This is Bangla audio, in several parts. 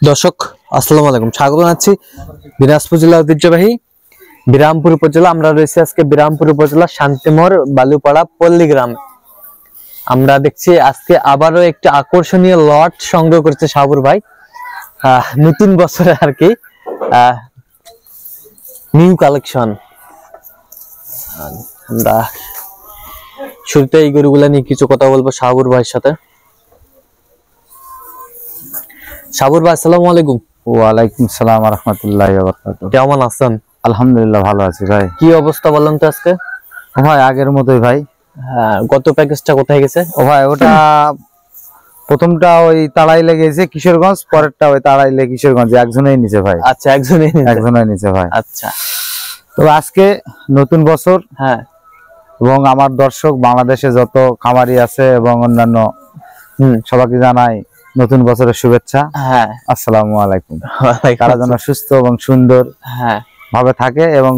দর্শক আসসালামু আলাইকুম, স্বাগত জানাচ্ছি দিনাজপুর জেলা ঐতিহ্যবাহী বিরামপুর উপজেলা। আমরা রয়েছি আজকে বিরামপুর উপজেলা শান্তিমোহর বালুপাড়া পল্লী গ্রামে। আমরা দেখছি আজকে আবারও একটি আকর্ষণীয় লট সংগ্রহ করেছে সাবুর ভাই, নতুন বছরে আর কি নিউ কালেকশন। আমরা শুরুতে এই গরুগুলা নিয়ে কিছু কথা বলবো সাবুর ভাইয়ের সাথে। সাবুর ভাই আসসালামু আলাইকুম। ওয়ালাইকুম সালাম ওয়া রাহমাতুল্লাহি ওয়া বারাকাতুহু। কেমন আছেন? আলহামদুলিল্লাহ ভালো আছি ভাই। কি অবস্থা বললেন তো আজকে? ভাই আগের মতোই ভাই। গত প্যাকেজটা কোথায় গেছে? ও ভাই ওটা প্রথমটা ওই তাড়াইলে গেছে কিশোরগঞ্জ, পরেরটা ওই তাড়াইলে কিশোরগঞ্জ, একজনেই নিছে ভাই। আচ্ছা, একজনই নিছে ভাই। আচ্ছা, তো আজকে নতুন বছর, হ্যাঁ, এবং আমার দর্শক বাংলাদেশে যত খামারি আছে এবং অন্যান্য সবাইকে জানাই নতুন বছরের শুভেচ্ছা। হ্যাঁ, আসসালামু আলাইকুম। তারা যেন সুস্থ এবং সুন্দর ভাবে থাকে এবং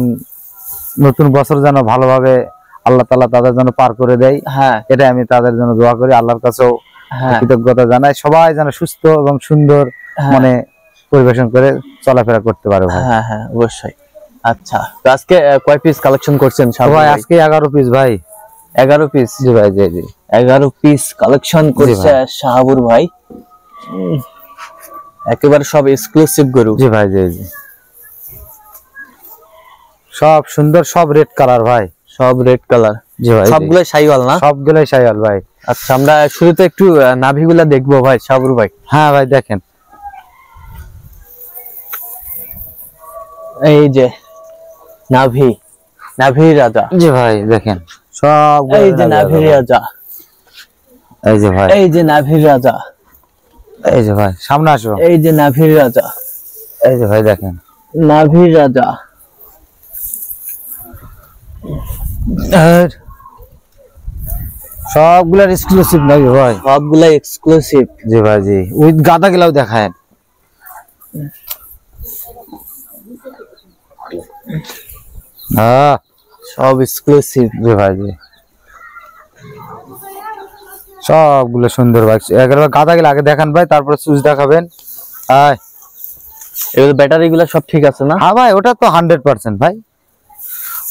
নতুন বছর যেন ভালোভাবে আল্লাহ তাআলা তাদের জন্য পার করে দেয়, এটা আমি তাদের জন্য দোয়া করি। আল্লাহর কাছেও কৃতজ্ঞতা জানাই। সবাই যেন সুস্থ এবং সুন্দর মানে পরিবেশন করে চলাফেরা করতে পারে ভাই। হ্যাঁ হ্যাঁ অবশ্যই। আচ্ছা, তো আজকে কয় পিস কালেকশন করছেন ভাই? আজকে 11 পিস ভাই। 11 পিস? জি ভাই, জি জি, 11 পিস কালেকশন করছে শাহাবুর ভাই। একেবারে সব এক্সক্লুসিভ গরু। জি ভাই, জি জি, সব সুন্দর, সব রেড কালার ভাই, সব রেড কালার। জি ভাই, সবগুলাই শাইওয়াল না? সবগুলাই শাইওয়াল ভাই। আচ্ছা, আমরা শুরুতে একটু নাভিগুলা দেখবো ভাই শাহাবুর ভাই। হ্যাঁ ভাই, দেখেন এই যে নাভি, নাভি রাজা। জি ভাই, দেখেন সব, এই যে নাভি রাজা, এই যে ভাই, এই যে নাভি রাজা, এই যে ভাই সামনে আসো, এই যে নাভি রাজা, এই যে ভাই দেখেন নাভি রাজা। সবগুলার এক্সক্লুসিভ নাকি ভাই? সবগুলা এক্সক্লুসিভ। জি ভাই, জি, উইথ গাদা গুলাও দেখায়। সব এক্সক্লুসিভ। জি ভাই, জি, সবগুলো সুন্দর ভাই। একবার গাদা গুলো আগে দেখান ভাই, তারপরে সুজ দেখাবেন। এগুলো ব্যাটারি গুলা সব ঠিক আছে না? হ্যাঁ ভাই, ওটা তো 100% ভাই।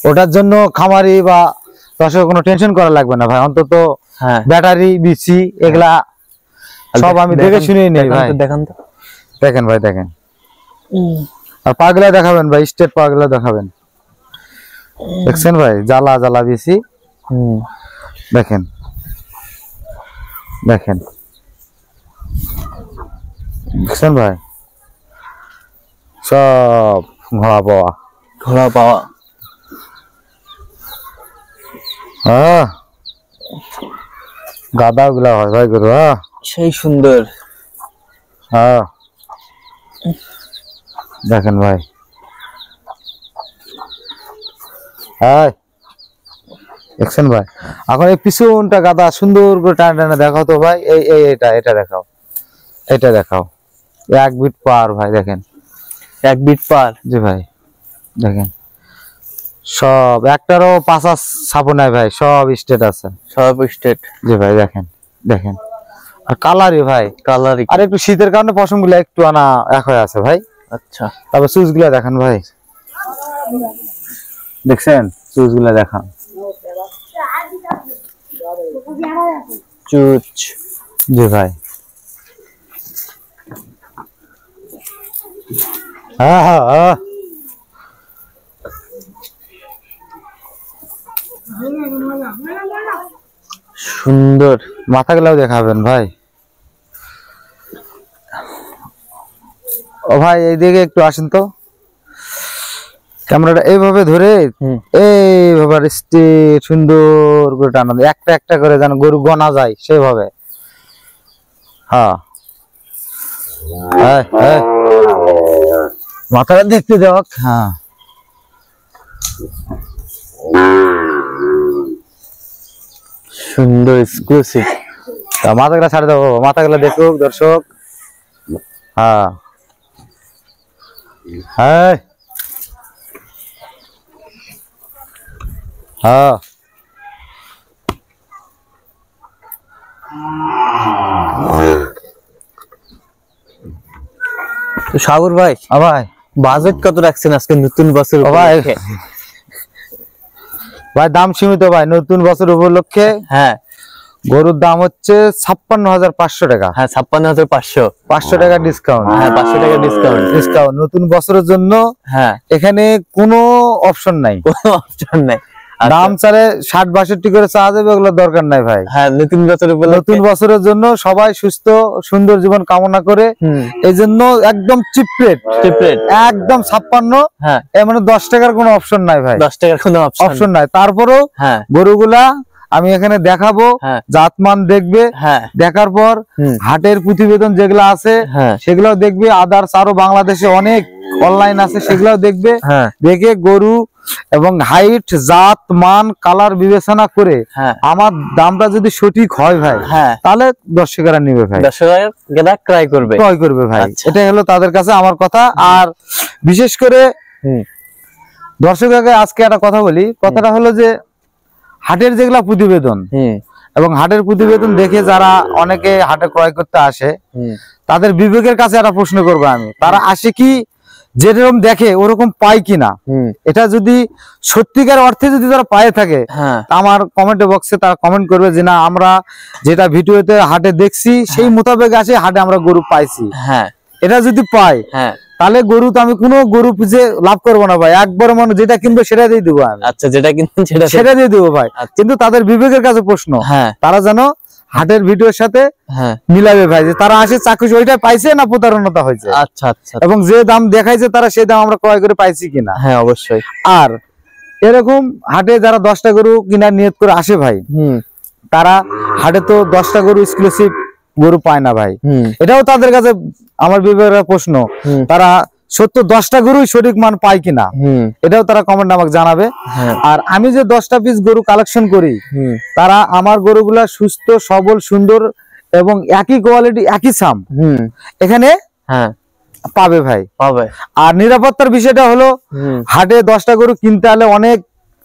ওটার জন্য খামারি বা দর্শক কোনো টেনশন করা লাগবে না ভাই। অন্তত ব্যাটারি বিসি এগুলা সব আমি দেখে শুনেই নেই ভাই। দেখান তো, দেখেন ভাই, দেখেন। আর পাগলা দেখাবেন ভাই, স্টেট পাগলা দেখাবেন। দেখছেন ভাই, জ্বালা জ্বালা বিসি। দেখেন দেখেন, দেখছেন ভাই, সব ঘোড়া পাওয়া, ঘোড়া পাওয়া। গাদা গুলা হয় ভাই গরু, সেই সুন্দর। দেখেন ভাই, দেখছেন ভাই। এখন এই পিছনটা গাদা সুন্দর করে টানা টানা দেখাও তো ভাই। এটা দেখাও, এটা দেখাও। 1 বিট পার ভাই, দেখেন 1 বিট পার। জি ভাই, দেখেন সব একটারও পাঁচা ছাপো নাই ভাই, সব স্টেট আছে, সব স্টেট। জি ভাই, দেখেন দেখেন। আর কালারই ভাই, কালারই। আর একটু শীতের কারণে পশম গুলা একটু আনা এক হয়ে আছে ভাই। আচ্ছা, তারপর সুজ গুলা দেখেন ভাই, দেখছেন সুজ গুলা দেখান। চুচ। জি ভাই, সুন্দর। মাথা গুলাও দেখাবেন ভাই। ও ভাই এইদিকে একটু আসেন তো, ক্যামেরাটা এইভাবে ধরে এইভাবে স্ট্রেট সুন্দর করে টানা, একটা একটা করে যেন গরু গোনা যায় সেভাবে। মাথাটা দেখতে দেওয়া। সুন্দর এক্সক্লুসিভ। মাথাগুলা ছাড়ে দেবো, মাথাগুলা দেখুক দর্শক। সাগর ভাই, ভাই বাজেট কত রাখছেন আজকে নতুন বছর ভাই? উপলক্ষে? ভাই দাম সীমিত ভাই, নতুন বছর উপলক্ষে। হ্যাঁ, গরুর দাম হচ্ছে 56,500 টাকা। হ্যাঁ 56,500। 500 টাকা ডিসকাউন্ট। হ্যাঁ 500 টাকা ডিসকাউন্ট নতুন বছরের জন্য। হ্যাঁ, এখানে কোনো অপশন নাই, কোনো অপশন নাই। দাম চালে 60-62 করে চাওয়া যাবে, ওগুলো দরকার নাই ভাই। হ্যাঁ, নতুন নতুন বছরের জন্য সবাই সুস্থ সুন্দর জীবন কামনা করে এই জন্য একদম চিপ রেট, একদম 56। হ্যাঁ, মানে 10 টাকার কোনো অপশন নাই ভাই, 10 টাকার কোনো অপশন নাই। তারপরেও গরুগুলা আমি এখানে দেখাবো, জাতমান দেখবে, দেখার পর হাটের প্রতিবেদন যেগুলো আছে সেগুলো দেখবে, আদার্স আরো বাংলাদেশে অনেক অনলাইন আছে সেগুলোও দেখবে। দেখে গরু এবং হাইট, জাত, মান, কালার বিবেচনা করে আমার দামটা যদি সঠিক হয় ভাই, তাহলে দর্শকেরা নিবে ভাই, দর্শকেরা ক্রয় করবে ভাই। এটাই হলো তাদের কাছে আমার কথা। আর বিশেষ করে দর্শককে আজকে একটা কথা বলি, কথাটা হলো যে হাটের যেগুলা প্রতিবেদন এবং হাটের প্রতিবেদন দেখে যারা অনেকে হাটে ক্রয় করতে আসে, তাদের বিবেকের কাছে একটা প্রশ্ন করবো আমি, তারা আসে কি যেরকম দেখে ওরকম পায় কিনা। এটা যদি সত্যিকার অর্থে যদি তারা পায়ে থাকে, আমার কমেন্ট বক্সে তারা কমেন্ট করবে যে না, আমরা যেটা ভিডিওতে হাটে দেখছি সেই মোতাবেক আছে হাটে আমরা গরু পাইছি। এটা যদি পাই তাহলে গরু তো আমি কোনো গরু যে লাভ করবো না ভাই, একবার মানে যেটা কিনবে সেটা দিয়ে দিবো আমি। আচ্ছা, যেটা কিনবেন সেটা দিয়ে দিবো ভাই। কিন্তু তাদের বিবেকের কাছে প্রশ্ন, তারা যেন হাটের ভিডিওর সাথে মিলাবে ভাই, যে তারা আসে চাকরি ওইটা পাইছে না প্রতারণতা হয়েছে। আচ্ছা আচ্ছা, এবং যে দাম দেখাইছে তারা সেই দাম আমরা ক্রয় করে পাইছি কিনা। হ্যাঁ অবশ্যই। আর এরকম হাটে যারা 10টা গরু কিনার নিয়ত করে আসে ভাই, তারা হাটে তো 10টা গরু এক্সক্লুসিভ গরু পায় না ভাই। এটাও তাদের কাছে আমার বিবেকের প্রশ্ন, তারা সত্য 10টা গরুই সঠিক মান পায় কিনা, এটাও তারা কমেন্ট আমাকে জানাবে। আর আমি যে 10টা পিস গরু কালেকশন করি, তারা আমার গরুগুলা সুস্থ সবল সুন্দর এবং একই কোয়ালিটি একই সাম এখানে পাবে ভাই, পাবে। আর নিরাপত্তার বিষয়টা হলো, হাটে 10টা গরু কিনতে হলে অনেক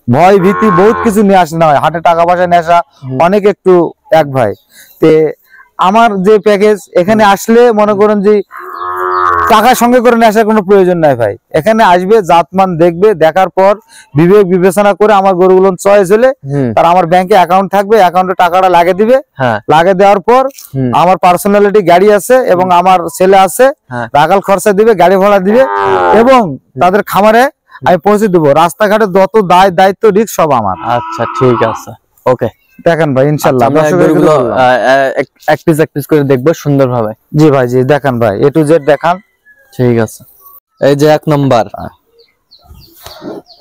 ভয় ভীতি বহুত কিছু নিয়ে আসে না হয়, হাটে টাকা পয়সা নিয়ে আসা অনেক একটু এক ভাই। তে আমার যে প্যাকেজ, এখানে আসলে মনে করেন যে টাকা সঙ্গে করে নিয়ে আসার কোনো প্রয়োজন নাই ভাই। এখানে আসবে, জাতমান দেখবে, দেখার পর বিবেক বিবেচনা করে আমার গরুগুলো চয়েস হলে তার আমার ব্যাংকে অ্যাকাউন্ট থাকবে, অ্যাকাউন্টে টাকাটা লাগিয়ে দিবে। লাগিয়ে দেওয়ার পর আমার পার্সোনালিটি গাড়ি আছে এবং আমার ছেলে আছে, রাখাল খরচা দিবে, গাড়ি ভাড়া দিবে এবং তাদের খামারে আমি পৌঁছে দেবো। রাস্তাঘাটে যত দায়িত্ব রিস্ক সব আমার। আচ্ছা ঠিক আছে, ওকে। দেখেন ভাই ইনশাআল্লাহ এক পিস করে দেখবো সুন্দরভাবে। জি ভাই, জি দেখান ভাই, A to Z দেখান। ঠিক আছে, এই যে 1 নম্বর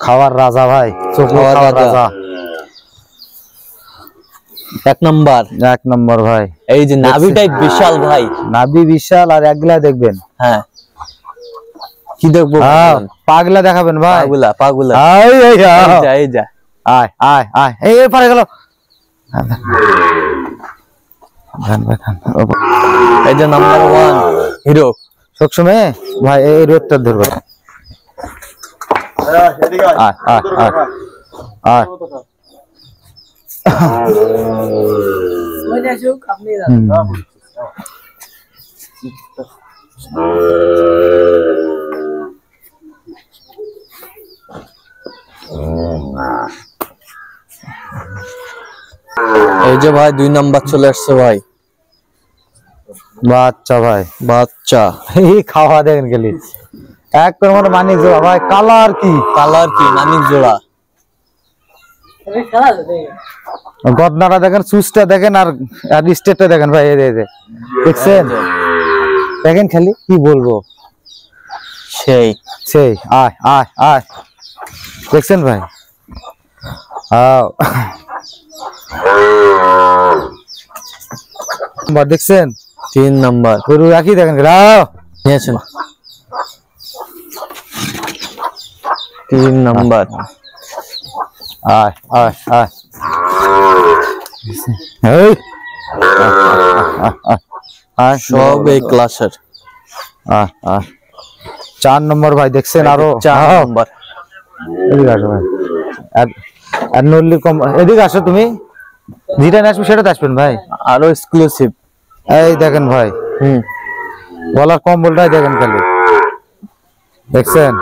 খাওয়ার রাজা ভাই, খাওয়ার রাজা 1 নম্বর। 1 নম্বর ভাই, এই যে নাভিটাই বিশাল ভাই, নাভি বিশাল। আর একগুলা দেখবেন, কি দেখবো, পাগলা দেখাবেন ভাই, পাগলা। এই যা, আয় আয় আয়, এই পারে গেল। এই যে নাম্বার 1 হিরো সবসময় ভাই এই রোডটা ধরবে। এই যে ভাই 2 নাম্বার চলে আসছে ভাই, বাচ্চা ভাই, বাচ্চা। এই খাওয়া দেখেন গেলি এক করে মানিক জোড়া ভাই, কালার কি মানিক জোড়া। গদনাটা দেখেন, সুসটা দেখেন, আর স্টেটটা দেখেন ভাই, এই দেখছেন, দেখেন খালি কি বলবো, সেই সেই আয় আয় আয়, দেখছেন ভাই। দেখছেন 3 নাম্বার গরু একই দেখেন, নিয়েছেন 3 নাম্বার। আয় আয় আয়, সব এই ক্লাসের। 4 নম্বর ভাই, দেখছেন আরো 4 নম্বর। এদিকে আসো ভাই, আর নল্লি কম, এদিকে আসো তুমি, যেটা আসবে সেটাতে আসবেন ভাই, আরো এক্সক্লুসিভ। এই দেখেন ভাই, গলার কম্বলটাই দেখেন খালি, দেখছেন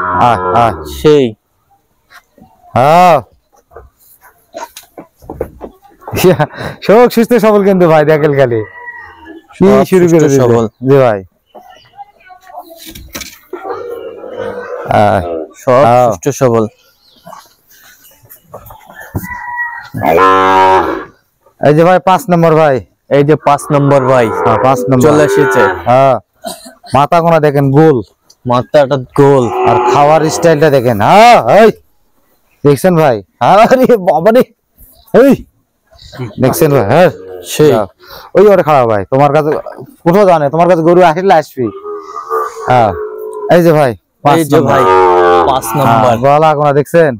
সেই শোক সুস্থ সবল কিন্তু ভাই দেখেন খালি কি শুরু করে সবল জি ভাই সব সুস্থ সবল। এই যে ভাই 5 নম্বর ভাই, এই যে 5 নম্বর ভাই 5 নম্বর চলে এসেছে। মাথা কোনা দেখেন গোল, মাথাটা গোল, আর খাওয়ার স্টাইলটা দেখেন। এই দেখছেন ভাই, আরে বাবা রে, এই দেখছেন ভাই। সেই ওই ওরে খাওয়া ভাই, তোমার কাছে কোথাও জানে, তোমার কাছে গরু আসলে আসবি। এই যে ভাই, এই যে ভাই 5 নম্বর গলা কোনা দেখছেন,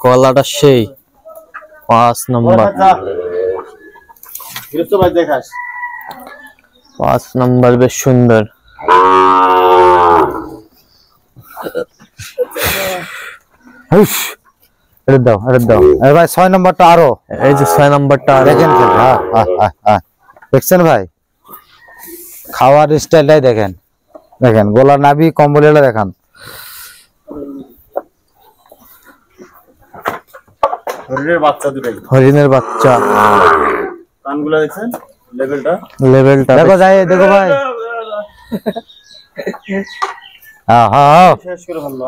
গলাটা সেই 5 নম্বর। 5 নম্বর বেশ সুন্দর। দাও ভাই 6 নম্বরটা আরো, এই যে 6 নম্বরটা দেখেন দেখছেন ভাই, খাওয়ার স্টাইলটাই দেখেন, দেখেন গোলা নাভি কম্বলেলা দেখান। হরিণের বাচ্চা, কানগুলো দেখছেন, লেভেলটা দেখো যাই, দেখো ভাই, শেষ করে ফেললো।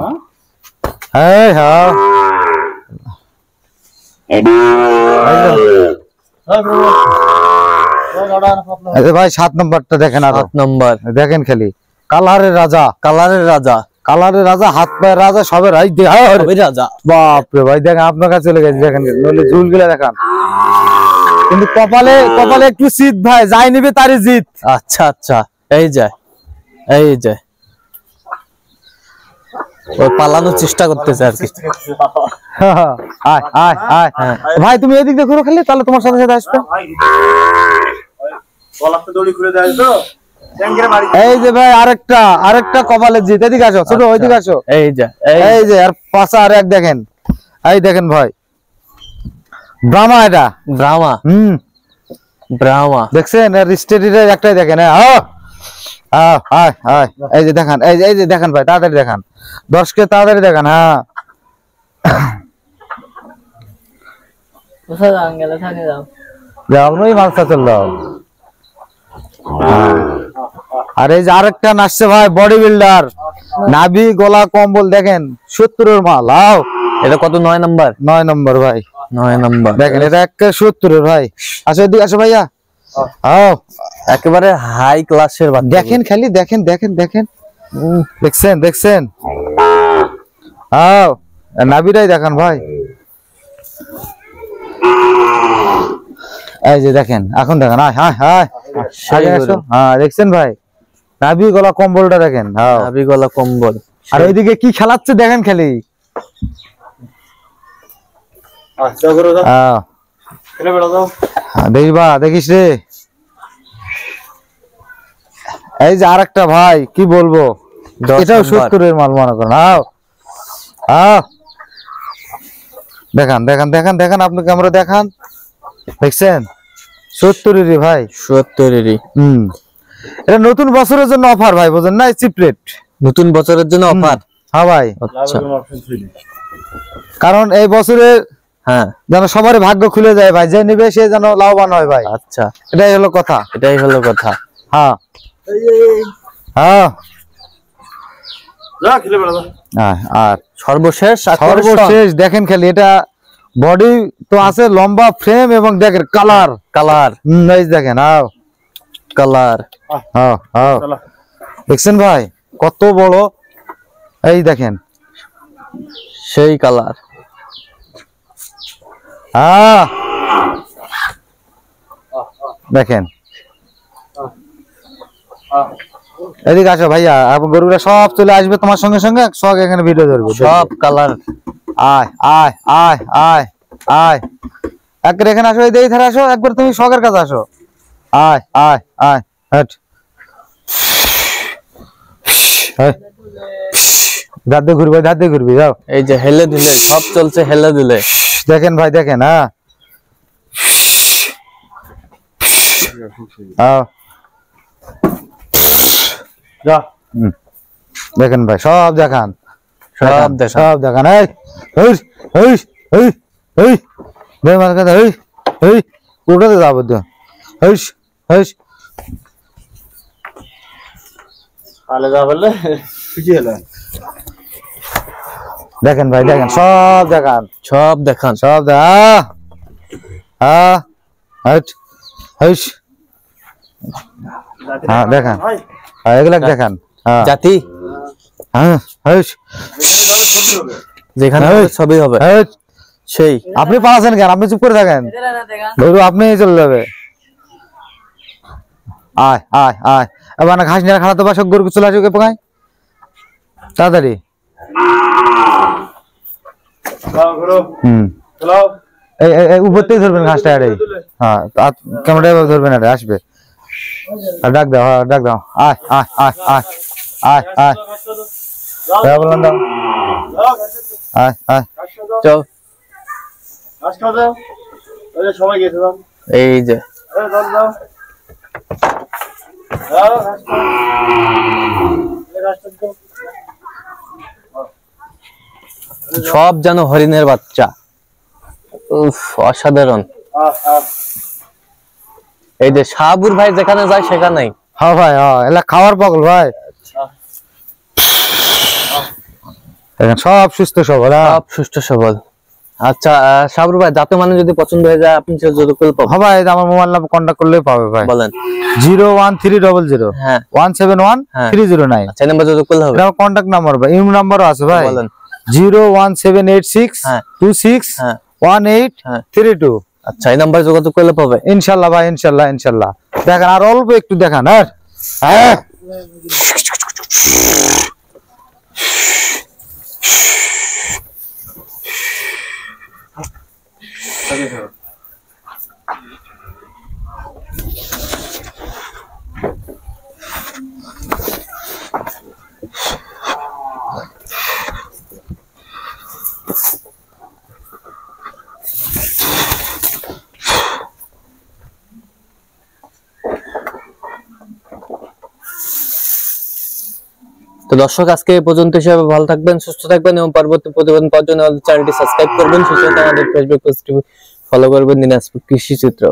ভাই 7 নম্বরটা দেখেন, আর 7 নম্বর দেখেন খালি কালারের রাজা, হাত পায়ের রাজা, সবের রাজা। বাপরে ভাই দেখেন, আপনার কাছে চলে গেছে, দেখেন ঝুল গুলা দেখান, কিন্তু কপালে একটু জিত ভাই, যাই নিবে তারই জিত। আচ্ছা এই যে ও পালানোর চেষ্টা করতেছে আর কি। ভাই তুমি এদিক দিয়ে ঘুরো খালি, তাহলে তোমার সাথে আসবে। এই যে ভাই আরেকটা কপালের জিত, এদিকে আসো ছোট, ওইদিকে আসো। এই যে আর পাশা আর এক দেখেন, এই দেখেন ভাই, ব্রাহ্মা, এটা ব্রাহ্মা দেখছেন, আর স্টেডির একটাই দেখেন। এই যে দেখেন, এই যে দেখেন ভাই, তাড়াতাড়ি দেখান, দর্শকে তাড়াতাড়ি দেখান। আর এই যে আরেকটা নাচছে ভাই, বডি বিল্ডার, নাভি গলা কম্বল দেখেন 70-এর মাল। এটা কত? 9 নম্বর। 9 নম্বর ভাই, 9 নম্বর দেখেন, এটা 70-এর ভাই। আসো এদিকে আসো ভাইয়া, একেবারে হাই ক্লাসের বাচ্চা। দেখেন খালি, দেখেন দেখছেন নাভিটাই দেখান ভাই। এই যে দেখেন, এখন দেখেন, দেখছেন ভাই, নাভি গলা কম্বলটা দেখেন, নাভি গলা কম্বল। আর ওইদিকে কি খেলাচ্ছে দেখেন খালি, দেখিস রে। এই যে আরেকটা ভাই, কি বলবো, এটাও 70-এর মাল মনে করেন। দেখান আপনি ক্যামেরা দেখান, দেখছেন 70-এরই ভাই, 70-এরই। এটা নতুন বছরের জন্য অফার ভাই, বুঝেন না, সিপ্রেট নতুন বছরের জন্য অফার। হ্যাঁ ভাই, আচ্ছা, কারণ এই বছরে যেন সবার ভাগ্য খুলে যায় ভাই, যে নিবে সে যেন লাভবান হয় ভাই। আচ্ছা, এটাই হলো কথা। আর সর্বশেষ দেখেন খালি, এটা বডি তো আছে, লম্বা ফ্রেম, এবং দেখেন কালার দেখেন, কালার দেখছেন ভাই, কত বড়, এই দেখেন সেই কালার। দেখেন, এদিকে আসো ভাইয়া, গরুরা সব চলে আসবে তোমার সঙ্গে সব এখানে ভিডিও ধরবে, সব কালার। আয় একবার এখানে আসো, এই ধারে আসো, একবার তুমি শখের কাছে আসো। দাঁত দিয়ে ঘুরবি যাও। এই যে হেলে দুলে সব চলছে, হেলে দুলে দেখেন ভাই, দেখেন। দেখেন ভাই, সব দেখান, সব দেখান। এই এই এই এই এই দে মার কথা। এই এই উড়াতে যাব তো। এই এই আলে যা বললে খুশি হলো। দেখেন ভাই, দেখেন সব দেখান, সব দেখান। সব দেখা। হ্যাঁ এই হ্যাঁ দেখান, এগুলা দেখান। হ্যাঁ জাতি হ্যাঁ এই যেখানে ছবি হবে সেই। আপনি পাচ্ছেন কেন? আপনি চুপ করে থাকেন, ধরু আপনি চলে যাবে। আয় আয় আয়, এবার না ঘাস নিয়ে খাওয়াতে পারছো, গরু চলে আসবে পোকায় তাড়াতাড়ি। উপর থেকে ধরবেন ঘাসটা। আরে হ্যাঁ, ক্যামেরা ধরবেন, আরে আসবে। ডাক দাও, হ্যাঁ ডাক দাও। আয় আয় আয় আয় আয় আয়, বললাম দাও। আয় আয় চল সবাই গেছে। এই যে সব যেন হরিণের বাচ্চা। উফ, অসাধারণ। এই যে শাহাবুর ভাই যেখানে যায় সেখানেই। হ্যাঁ ভাই, হ্যাঁ এলা খাওয়ার পাগল ভাই। সব সুস্থ সবল, সব সুস্থ সবল। আচ্ছা শাহাবুর ভাই, যাতে মানে যদি পছন্দ হয়ে যায় আপনি যোগাযোগ করবেন। হ্যাঁ ভাই, আমার মোবাইল নাম্বার কন্টাক্ট করলেই পাবে ভাই। বলেন। 01300 হ্যাঁ 171 309। আচ্ছা, নাম্বার যোগাযোগ করলে হবে। এটা কন্টাক্ট নাম্বার ভাই, ইমো নাম্বারও আছে ভাই। বলেন। 01786 হ্যাঁ 26 হ্যাঁ 1832। আচ্ছা, এই নাম্বার যোগাযোগ করলে পাবে ইনশাআল্লাহ ভাই, ইনশাআল্লাহ ইনশাআল্লাহ। দেখেন আর অল্প একটু দেখান। আর হ্যাঁ তো দর্শক, আজকে এই পর্যন্ত। হিসেবে ভালো থাকবেন, সুস্থ থাকবেন এবং পরবর্তী প্রতিবেদন পাওয়ার জন্য আমাদের চ্যানেলটি সাবস্ক্রাইব করবেন। সেই সাথে আমাদের ফেসবুক পেজটি ফলো করবেন, দিনাজপুর কৃষি চিত্র।